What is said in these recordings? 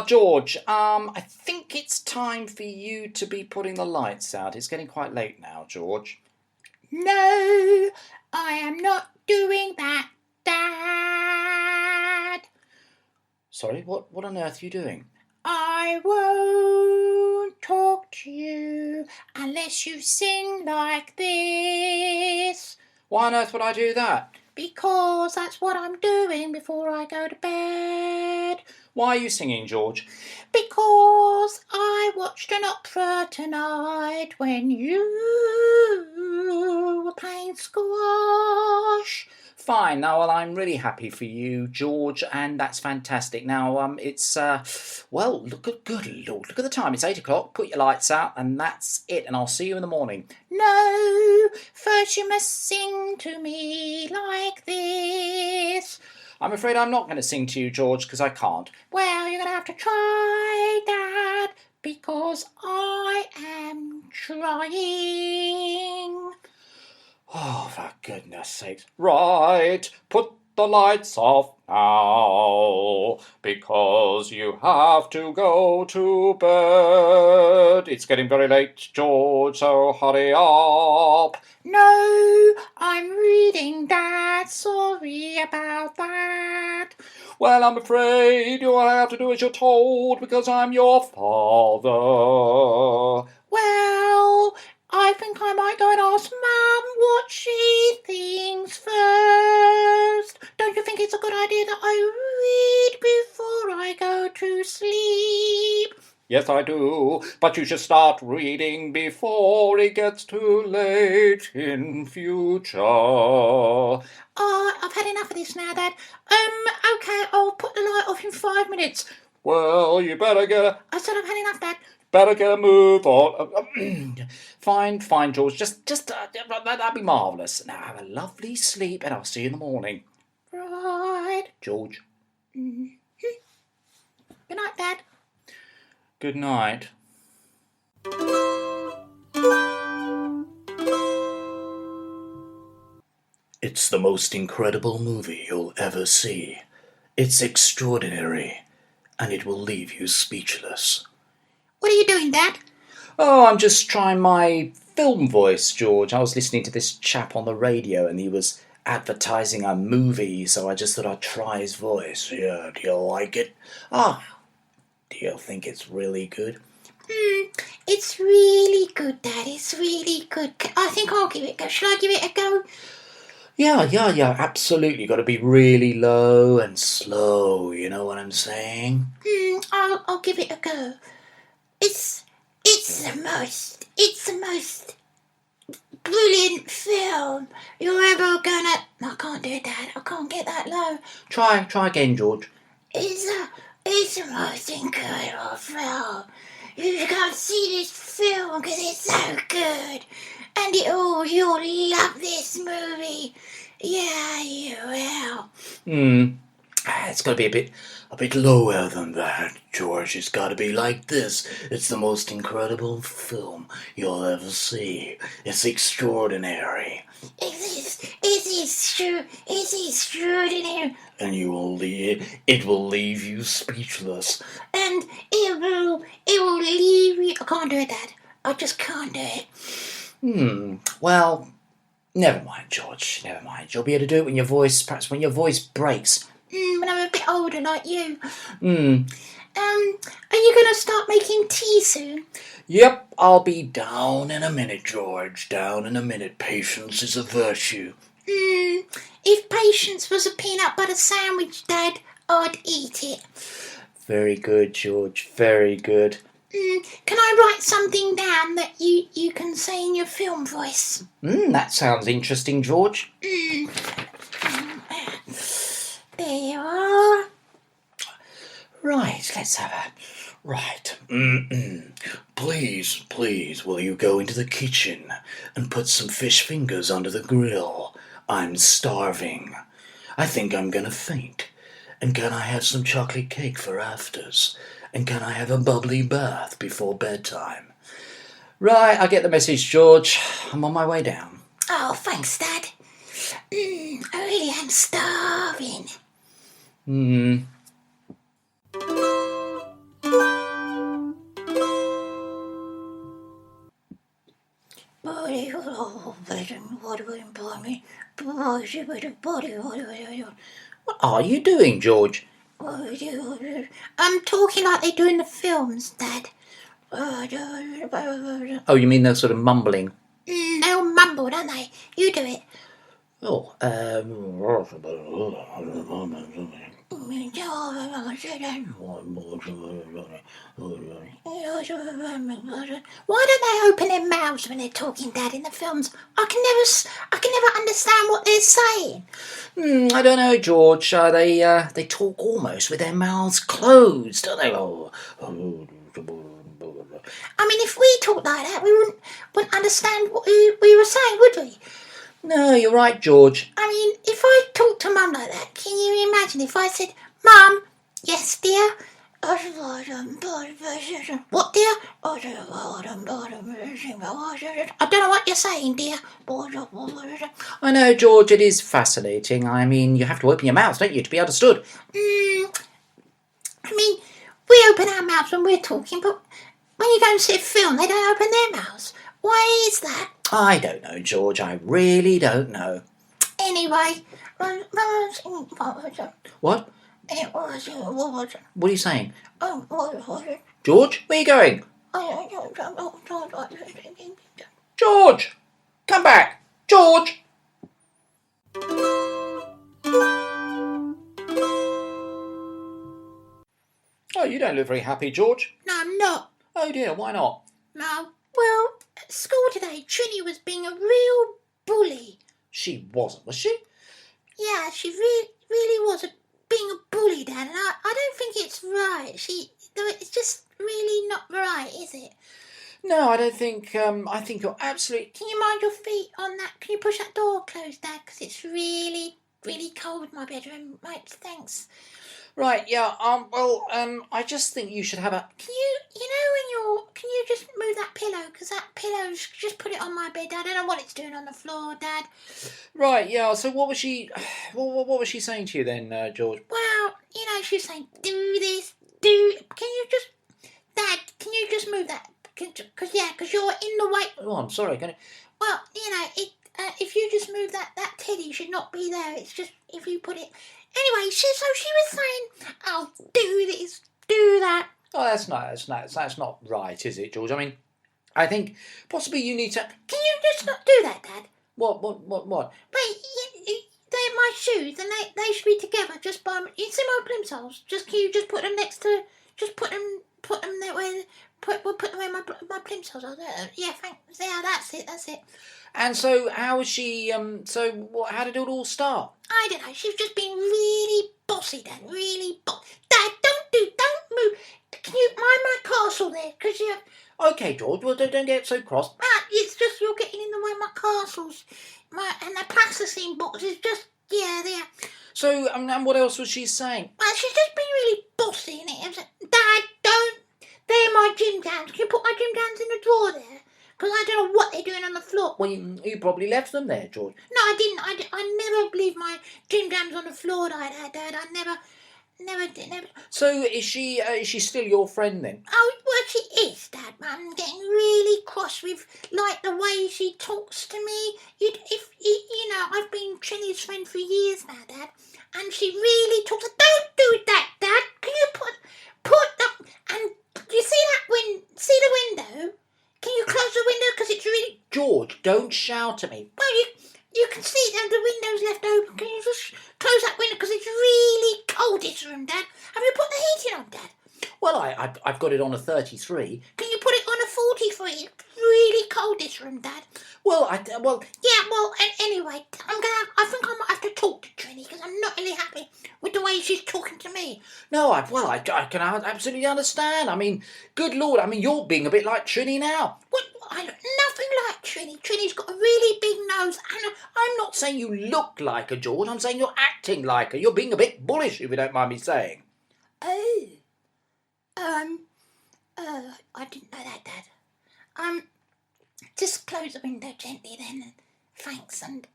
George, I think it's time for you to be putting the lights out. It's getting quite late now, George. No, I am not doing that, Dad. Sorry, what on earth are you doing? I won't talk to you unless you sing like this. Why on earth would I do that? Because that's what I'm doing before I go to bed. Why are you singing, George? Because I watched an opera tonight when you were playing squash. Fine. Now, well, I'm really happy for you, George, and that's fantastic. Now, it's, well, good Lord, look at the time. It's 8 o'clock. Put your lights out, and that's it, and I'll see you in the morning. No, first you must sing to me like this. I'm afraid I'm not going to sing to you, George, because I can't. Well, you're going to have to try, Dad, because I am trying. Oh, for goodness sakes. Right, put the lights off now, because you have to go to bed. It's getting very late, George, so hurry up. No, I'm reading, Dad. Sorry about that. Well, I'm afraid you'll have to do as you're told, because I'm your father. Well, I think I might go and ask Mum what she thinks first. Don't you think it's a good idea that I read before I go to sleep? Yes, I do, but you should start reading before it gets too late in future. Oh, I've had enough of this now, Dad. Okay, I'll put the light off in 5 minutes. Well, you better get I said I've had enough, Dad. Better get a move on. Fine, George. Just that'd be marvellous. Now have a lovely sleep, and I'll see you in the morning. Right. George. Mm-hmm. Good night, Dad. Good night. It's the most incredible movie you'll ever see. It's extraordinary, and it will leave you speechless. What are you doing, Dad? Oh, I'm just trying my film voice, George. I was listening to this chap on the radio, and he was advertising a movie, so I just thought I'd try his voice. Yeah, do you like it? Ah, do you think it's really good? It's really good, Dad. It's really good. I think I'll give it a go. Shall I give it a go? Yeah, absolutely. Got to be really low and slow, you know what I'm saying? I'll give it a go. It's the most brilliant film you're ever gonna... I can't do it, Dad. I can't get that low. Try again, George. It's the most incredible film. You can't see this film because it's so good. And you'll love this movie. Yeah, you will. It's got to be a bit lower than that, George. It's got to be like this. It's the most incredible film you'll ever see. It's extraordinary. It's extraordinary. And it will leave you speechless. And it will leave you... I can't do it, Dad. I just can't do it. Well, never mind, George. Never mind. You'll be able to do it when your voice breaks. When I'm a bit older like you. Hmm. Are you going to start making tea soon? Yep, I'll be down. Down in a minute, George. Down in a minute. Patience is a virtue. If patience was a peanut butter sandwich, Dad, I'd eat it. Very good, George. Very good. Can I write something down that you can say in your film voice? That sounds interesting, George. There you are. Right, let's have a... Right. Please, will you go into the kitchen and put some fish fingers under the grill? I'm starving. I think I'm gonna faint. And can I have some chocolate cake for afters? And can I have a bubbly bath before bedtime? Right, I get the message, George. I'm on my way down. Oh, thanks, Dad. I really am starving. What are you doing, George? I'm talking like they do in the films, Dad. Oh, you mean they're sort of mumbling? They'll mumble, don't they? You do it. Oh, Why don't they open their mouths when they're talking, Dad, in the films? I can never understand what they're saying. I don't know, George. They talk almost with their mouths closed, don't they? I mean, if we talked like that, we wouldn't understand what we were saying, would we? No, you're right, George. I mean, if I talked to Mum like that, can you imagine if I said, Mum, yes, dear? What, dear? I don't know what you're saying, dear. I know, George, it is fascinating. I mean, you have to open your mouth, don't you, to be understood? I mean, we open our mouths when we're talking, but when you go and see a film, they don't open their mouths. Why is that? I don't know, George. I really don't know. Anyway, What? It was. What are you saying? Oh, George, where are you going? George! Come back! George! Oh, you don't look very happy, George. No, I'm not. Oh dear, why not? No. Well, at school today, Trinny was being a real bully. She wasn't, was she? Yeah, she really was being a bully, Dad, and I don't think it's right. It's just really not right, is it? No, I don't think, I think you're absolutely... Can you mind your feet on that? Can you push that door closed, Dad? Because it's really cold in my bedroom. Right, thanks. Right, yeah, I just think you should have a... Can you just move that pillow? Because that pillow's, just put it on my bed, Dad. I don't know what it's doing on the floor, Dad. Right, yeah, so what was she saying to you then, George? Well, she was saying, do this, can you just, Dad, can you just move that? Because you're in the way. Oh, I'm sorry, can I... Well, if you just move that teddy should not be there. It's just, if you put it... Anyway, so she was saying, "Oh, do this, do that." Oh, that's not right, is it, George? I mean, I think possibly you need to... Can you just not do that, Dad? What? Wait, they're my shoes, and they should be together. Just by you see my plimsolls. Can you just put them next to? Just put them that way. We'll put them where my plimsolls are. There. Yeah, thanks. Yeah, that's it. And so, how was she? How did it all start? I don't know. She was just being really bossy, Dad. Really Dad, don't move. Can you mind my castle there? Because you. Okay, George. Well, don't get so cross. It's just you're getting in the way of my castles. And the plasticine box is just there. So, and what else was she saying? Well, she's just been really bossy, innit? It was like, Dad, don't. They're my gym gowns. Can you put my gym gowns in the drawer there? Because I don't know what they're doing on the floor. Well, you probably left them there, George. No, I didn't. I never leave my gym jams on the floor like that, Dad. I never did. So is she still your friend then? Oh, well, she is, Dad. I'm getting really cross with, like, the way she talks to me. I've been Trinny's friend for years now, Dad. And she really talks. Don't do that, Dad. Can you put that... And you see the window? Can you close the window? Because it's really... George, don't shout at me. Well, you can see that the window's left open. Can you just close that window? Because it's really cold, this room, Dad. Have you put the heating on, Dad? Well, I've got it on a 33. Can you put it on a 43? It's really cold, this room, Dad. Yeah, well... Anyway, I think I might have to talk to Trinny because I'm not really happy with the way she's talking to me. No, I can absolutely understand. I mean, good Lord, I mean, you're being a bit like Trinny now. Well, I look nothing like Trinny. Trinny's got a really big nose, and I'm not saying you look like her, George. I'm saying you're acting like her. You're being a bit bullish, if you don't mind me saying. I didn't know that, Dad. Just close the window gently then. Thanks, and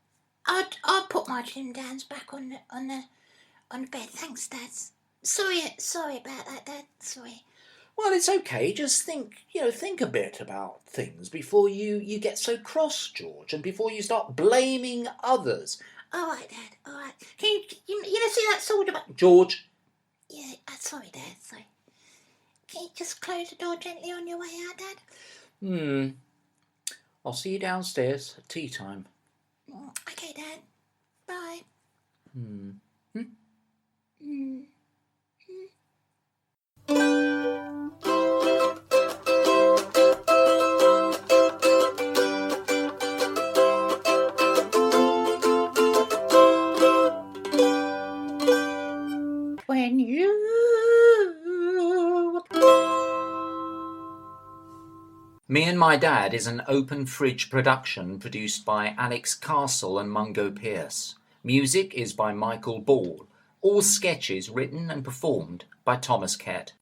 I'll put my gym downs back on the bed. Thanks, Dad. Sorry about that, Dad. Sorry. Well, it's okay. Just think a bit about things before you get so cross, George, and before you start blaming others. All right, Dad. All right. Can you see that sword about? George, Yeah. Sorry, Dad. Sorry. Can you just close the door gently on your way out, Dad? I'll see you downstairs at tea time. Okay, Dad. Bye. When you... Me and My Dad is an open fridge production produced by Alex Castle and Mungo Pierce. Music is by Michael Ball. All sketches written and performed by Thomas Kett.